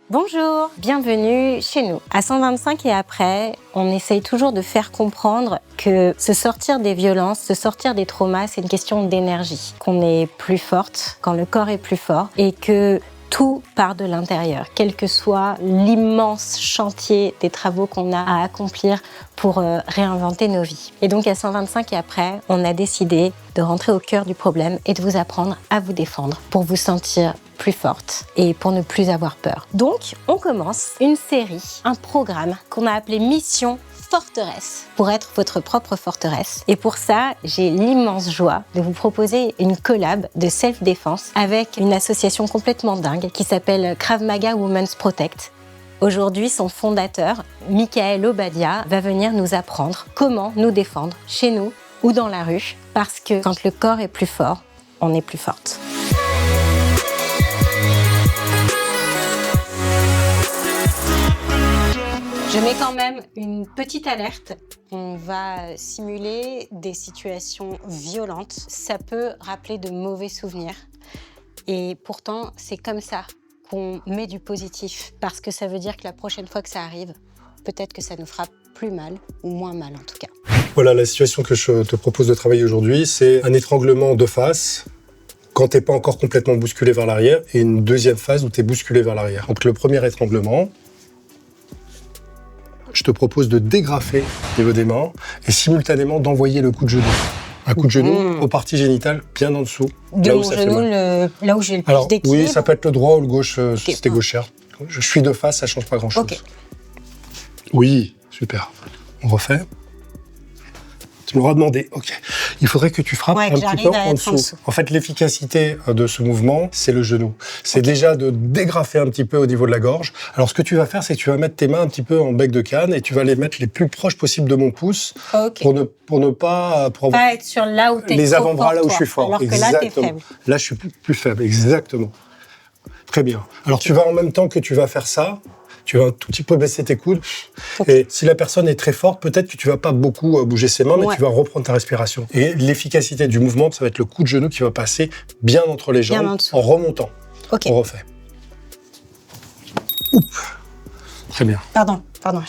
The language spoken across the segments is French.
Bonjour, bienvenue chez nous. À 125 et après, on essaye toujours de faire comprendre que se sortir des violences, se sortir des traumas, c'est une question d'énergie. Qu'on est plus forte quand le corps est plus fort et que tout part de l'intérieur, quel que soit l'immense chantier des travaux qu'on a à accomplir pour réinventer nos vies. Et donc à 125 et après, on a décidé de rentrer au cœur du problème et de vous apprendre à vous défendre pour vous sentir plus forte et pour ne plus avoir peur. Donc, on commence une série, un programme qu'on a appelé Mission Forteresse, pour être votre propre forteresse. Et pour ça, j'ai l'immense joie de vous proposer une collab de self-défense avec une association complètement dingue qui s'appelle Krav Maga Women's Protect. Aujourd'hui, son fondateur, Michael Obadia, va venir nous apprendre comment nous défendre chez nous ou dans la rue, parce que quand le corps est plus fort, on est plus forte. Je mets quand même une petite alerte. On va simuler des situations violentes. Ça peut rappeler de mauvais souvenirs. Et pourtant, c'est comme ça qu'on met du positif. Parce que ça veut dire que la prochaine fois que ça arrive, peut-être que ça nous fera plus mal, ou moins mal en tout cas. Voilà, la situation que je te propose de travailler aujourd'hui, c'est un étranglement de face, quand t'es pas encore complètement bousculé vers l'arrière, et une deuxième phase où t'es bousculé vers l'arrière. Donc le premier étranglement, je te propose de dégrafer au niveau des mains et simultanément d'envoyer le coup de genou. Un coup de genou aux parties génitales bien en dessous, De là où mon ça fait genou, mal. là où j'ai le plus Alors d'équilibre. oui, ça peut être le droit ou le gauche, si c'était gauchère. Je suis de face, ça change pas grand-chose. Ok. Oui, super. On refait. Tu m'auras demandé, ok. Il faudrait que tu frappes un petit peu en dessous. En fait, l'efficacité de ce mouvement, c'est le genou. C'est déjà de dégrafer un petit peu au niveau de la gorge. Alors, ce que tu vas faire, c'est que tu vas mettre tes mains un petit peu en bec de canne et tu vas les mettre les plus proches possible de mon pouce pour pas être sur là où t'es les trop avant-bras fort, là où toi. je suis fort. Alors que exactement. là, t'es faible. Là, je suis plus faible, exactement. Très bien. Alors, tu vas en même temps que tu vas faire ça, tu vas un tout petit peu baisser tes coudes. Okay. Et si la personne est très forte, peut-être que tu vas pas beaucoup bouger ses mains, mais tu vas reprendre ta respiration. Et l'efficacité du mouvement, ça va être le coup de genou qui va passer bien entre les jambes en remontant. Okay. On refait. Oups. Très bien. Pardon.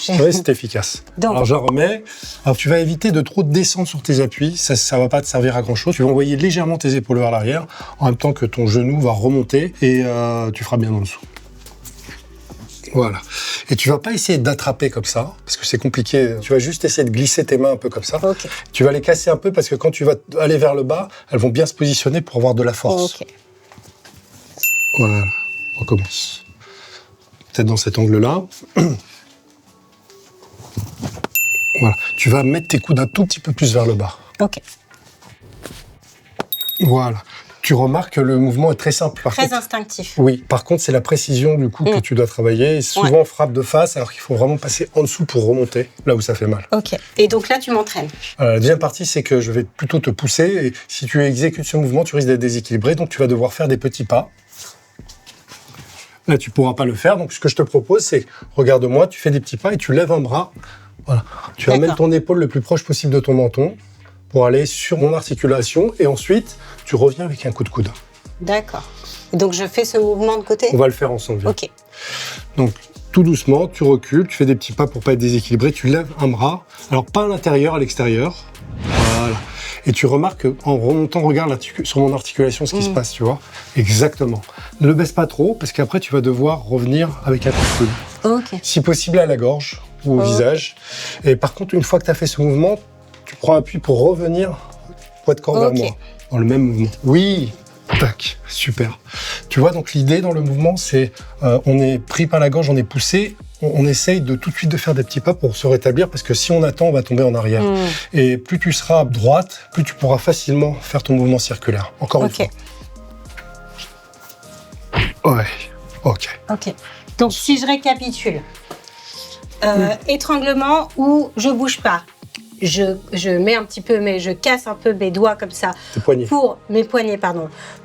Oui, c'est efficace. Donc. Alors, je la remets. Alors, tu vas éviter de trop descendre sur tes appuis. Ça va pas te servir à grand-chose. Tu vas envoyer légèrement tes épaules vers l'arrière, en même temps que ton genou va remonter et tu feras bien en dessous. Voilà. Et tu vas pas essayer d'attraper comme ça, parce que c'est compliqué. Tu vas juste essayer de glisser tes mains un peu comme ça. Okay. Tu vas les casser un peu, parce que quand tu vas aller vers le bas, elles vont bien se positionner pour avoir de la force. Okay. Voilà. On recommence. Peut-être dans cet angle-là. Voilà. Tu vas mettre tes coudes un tout petit peu plus vers le bas. Ok. Voilà. Tu remarques que le mouvement est très simple. Très instinctif. Oui. Par contre, c'est la précision du coup que tu dois travailler. Et souvent, on frappe de face, alors qu'il faut vraiment passer en dessous pour remonter, là où ça fait mal. Ok. Et donc là, tu m'entraînes. La deuxième partie, c'est que je vais plutôt te pousser. Et si tu exécutes ce mouvement, tu risques d'être déséquilibré. Donc, tu vas devoir faire des petits pas. Là, tu pourras pas le faire. Donc, ce que je te propose, c'est, regarde-moi, tu fais des petits pas et tu lèves un bras. Voilà. Tu amènes ton épaule le plus proche possible de ton menton pour aller sur mon articulation. Et ensuite, tu reviens avec un coup de coude. D'accord. Donc, je fais ce mouvement de côté ? On va le faire ensemble. Viens. Ok. Donc, tout doucement, tu recules, tu fais des petits pas pour pas être déséquilibré. Tu lèves un bras. Alors, pas à l'intérieur, à l'extérieur. Voilà. Et tu remarques qu'en remontant, regarde sur mon articulation ce qui se passe, tu vois. Exactement. Ne le baisse pas trop, parce qu'après, tu vas devoir revenir avec un coup de coude. Ok. Si possible, à la gorge ou au visage. Et par contre, une fois que tu as fait ce mouvement, tu prends appui pour revenir poids de corps vers moi, dans le même mouvement. Oui, tac, super. Tu vois, donc l'idée dans le mouvement, c'est on est pris par la gorge, on est poussé, on essaye de tout de suite de faire des petits pas pour se rétablir, parce que si on attend, on va tomber en arrière. Et plus tu seras droite, plus tu pourras facilement faire ton mouvement circulaire. Encore une fois. Ouais, ok. Donc, si je récapitule, étranglement où je bouge pas. Je mets un petit peu, mais je casse un peu mes doigts comme ça. Tes poignets. Mes poignets,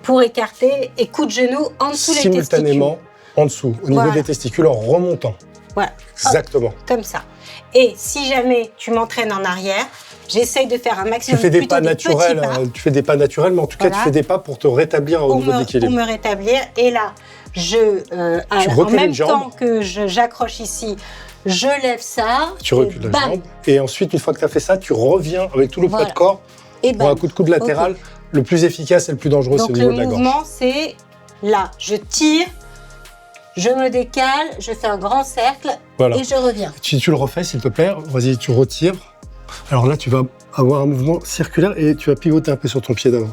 pour écarter, et coup de genou en dessous des testicules. Simultanément, en dessous, au niveau des testicules, en remontant. Voilà. Exactement. Hop, comme ça. Et si jamais tu m'entraînes en arrière, j'essaye de faire un maximum tu fais des pas petits naturels, tu fais des pas naturels, mais en tout cas, tu fais des pas pour te rétablir au niveau de l'équilibre. Pour me rétablir. Et là, en même temps que j'accroche ici, je lève ça. Tu recules la jambe. Et ensuite, une fois que tu as fait ça, tu reviens avec tout le poids de corps pour un coup de coude latéral. Le plus efficace et le plus dangereux, c'est au niveau de la gorge. Donc le mouvement, c'est là. Je tire, je me décale, je fais un grand cercle et je reviens. Si tu le refais, s'il te plaît, vas-y, tu retires. Alors là, tu vas avoir un mouvement circulaire et tu vas pivoter un peu sur ton pied d'avant.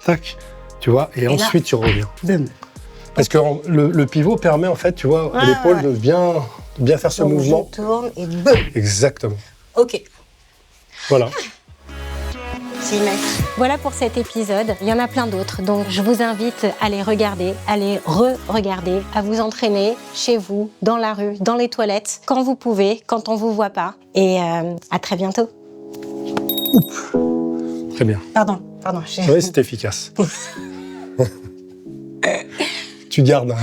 Tac, tu vois, et ensuite tu reviens. Boum. Parce que le pivot permet, en fait, tu vois, à l'épaule de bien faire ce mouvement. Je tourne et boum. Exactement. Ok. Voilà. Voilà pour cet épisode. Il y en a plein d'autres, donc je vous invite à les regarder, à les re-regarder, à vous entraîner chez vous, dans la rue, dans les toilettes, quand vous pouvez, quand on vous voit pas. Et à très bientôt. Oups. Très bien. Pardon. Oui, c'est efficace. Tu gardes.